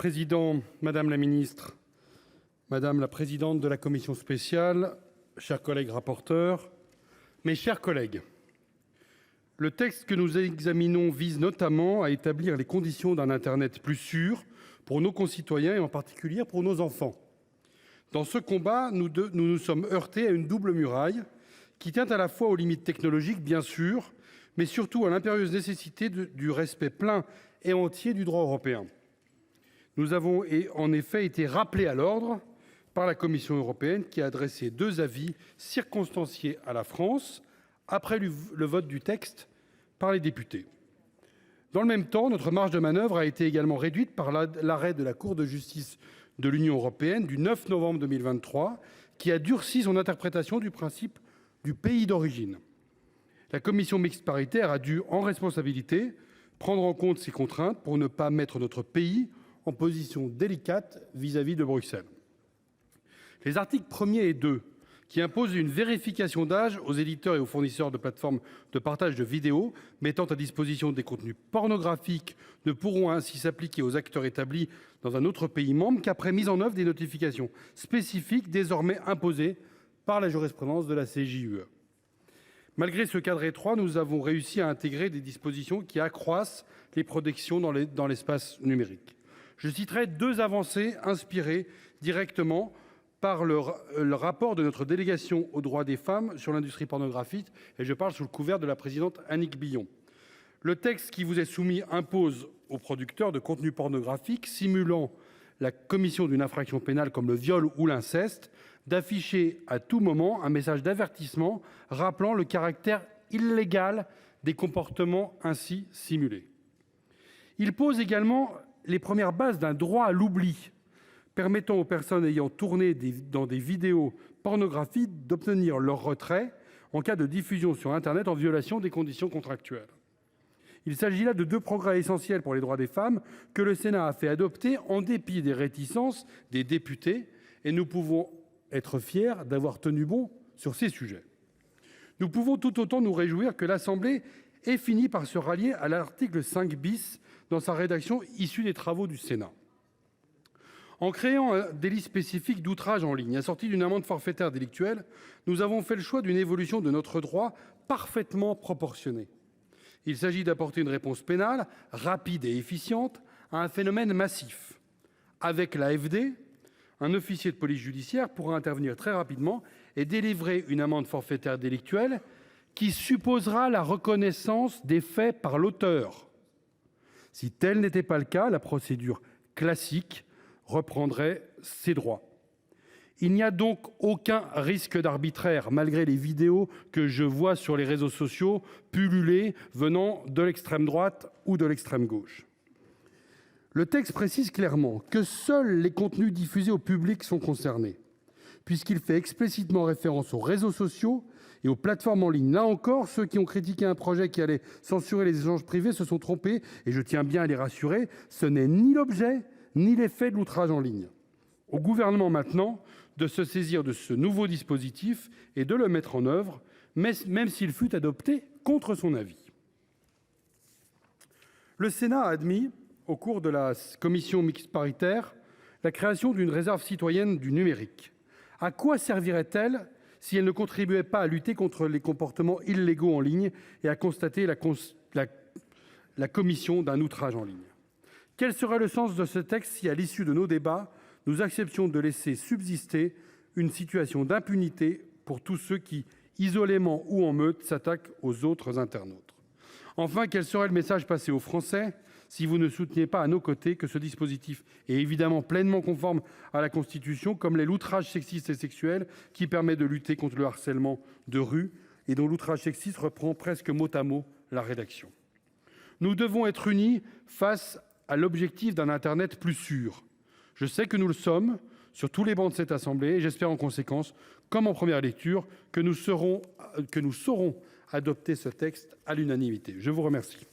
Président, Madame la Ministre, Madame la Présidente de la Commission spéciale, chers collègues rapporteurs, mes chers collègues, le texte que nous examinons vise notamment à établir les conditions d'un Internet plus sûr pour nos concitoyens et en particulier pour nos enfants. Dans ce combat, nous sommes heurtés à une double muraille qui tient à la fois aux limites technologiques, bien sûr, mais surtout à l'impérieuse nécessité du respect plein et entier du droit européen. Nous avons en effet été rappelés à l'ordre par la Commission européenne qui a adressé 2 avis circonstanciés à la France après le vote du texte par les députés. Dans le même temps, notre marge de manœuvre a été également réduite par l'arrêt de la Cour de justice de l'Union européenne du 9 novembre 2023 qui a durci son interprétation du principe du pays d'origine. La commission mixte paritaire a dû, en responsabilité, prendre en compte ces contraintes pour ne pas mettre notre pays en position délicate vis-à-vis de Bruxelles. Les articles 1er et 2, qui imposent une vérification d'âge aux éditeurs et aux fournisseurs de plateformes de partage de vidéos mettant à disposition des contenus pornographiques, ne pourront ainsi s'appliquer aux acteurs établis dans un autre pays membre qu'après mise en œuvre des notifications spécifiques désormais imposées par la jurisprudence de la CJUE. Malgré ce cadre étroit, nous avons réussi à intégrer des dispositions qui accroissent les protections dans l'espace numérique. Je citerai 2 avancées inspirées directement par le rapport de notre délégation aux droits des femmes sur l'industrie pornographique, et je parle sous le couvert de la présidente Annick Billon. Le texte qui vous est soumis impose aux producteurs de contenus pornographiques simulant la commission d'une infraction pénale comme le viol ou l'inceste d'afficher à tout moment un message d'avertissement rappelant le caractère illégal des comportements ainsi simulés. Il pose également les premières bases d'un droit à l'oubli, permettant aux personnes ayant tourné dans des vidéos pornographiques d'obtenir leur retrait en cas de diffusion sur Internet en violation des conditions contractuelles. Il s'agit là de 2 progrès essentiels pour les droits des femmes que le Sénat a fait adopter en dépit des réticences des députés, et nous pouvons être fiers d'avoir tenu bon sur ces sujets. Nous pouvons tout autant nous réjouir que l'Assemblée ait fini par se rallier à l'article 5 bis dans sa rédaction issue des travaux du Sénat. En créant un délit spécifique d'outrage en ligne, assorti d'une amende forfaitaire délictuelle, nous avons fait le choix d'une évolution de notre droit parfaitement proportionnée. Il s'agit d'apporter une réponse pénale rapide et efficiente à un phénomène massif. Avec l'AFD, un officier de police judiciaire pourra intervenir très rapidement et délivrer une amende forfaitaire délictuelle qui supposera la reconnaissance des faits par l'auteur. Si tel n'était pas le cas, la procédure classique reprendrait ses droits. Il n'y a donc aucun risque d'arbitraire, malgré les vidéos que je vois sur les réseaux sociaux pulluler venant de l'extrême droite ou de l'extrême gauche. Le texte précise clairement que seuls les contenus diffusés au public sont concernés, puisqu'il fait explicitement référence aux réseaux sociaux et aux plateformes en ligne. Là encore, ceux qui ont critiqué un projet qui allait censurer les échanges privés se sont trompés, et je tiens bien à les rassurer, ce n'est ni l'objet ni l'effet de l'outrage en ligne. Au gouvernement maintenant de se saisir de ce nouveau dispositif et de le mettre en œuvre, même s'il fut adopté contre son avis. Le Sénat a admis, au cours de la commission mixte paritaire, la création d'une réserve citoyenne du numérique. À quoi servirait-elle si elle ne contribuait pas à lutter contre les comportements illégaux en ligne et à constater la commission d'un outrage en ligne? Quel serait le sens de ce texte si, à l'issue de nos débats, nous acceptions de laisser subsister une situation d'impunité pour tous ceux qui, isolément ou en meute, s'attaquent aux autres internautes? Enfin, quel serait le message passé aux Français si vous ne souteniez pas à nos côtés que ce dispositif est évidemment pleinement conforme à la Constitution, comme l'est l'outrage sexiste et sexuel, qui permet de lutter contre le harcèlement de rue et dont l'outrage sexiste reprend presque mot à mot la rédaction? Nous devons être unis face à l'objectif d'un Internet plus sûr. Je sais que nous le sommes sur tous les bancs de cette Assemblée et j'espère en conséquence, comme en première lecture, que nous saurons adopter ce texte à l'unanimité. Je vous remercie.